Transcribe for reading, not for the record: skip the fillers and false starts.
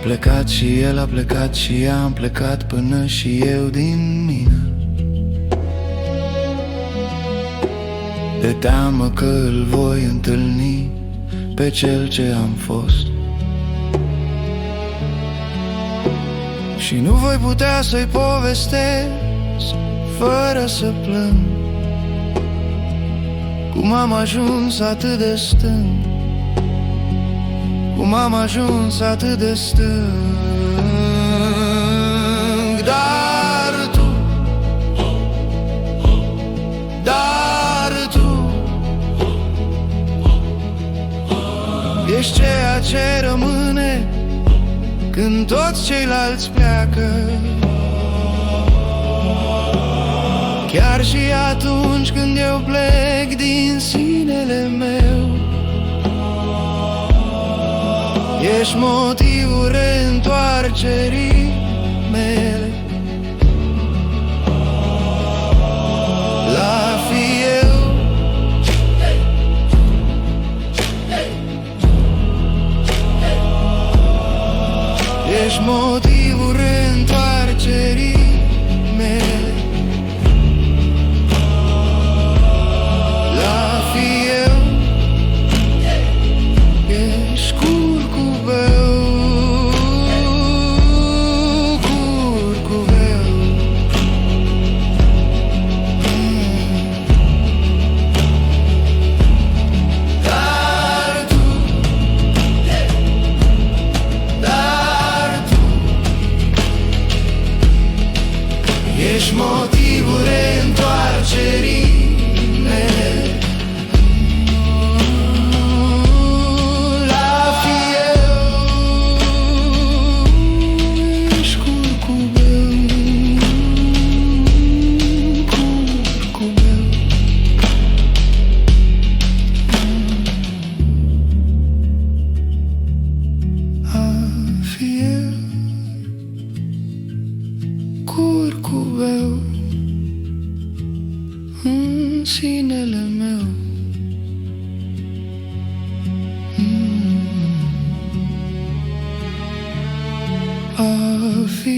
plecat și el a plecat și am plecat până și eu din mine. De teamă că îl voi întâlni pe cel ce am fost. Și nu voi putea să-i povestesc fără să plâng cum am ajuns atât de stâng, cum am ajuns atât de stâng. Dar tu, dar tu ești ceea ce rămâne când toți ceilalți pleacă. Chiar și atunci când eu plec din sinele meu, ești motivul reîntoarcerii mele. La fi eu, ești motivul reîntoarcerii mele. La fi eu, ești curcubeu, curcubeu. Dar tu, dar tu ești motivul reîntoarcerii mele. La fi eu, ești curcubeu, curcubeu. A fi eu, curcubeu în sinele meu. A fi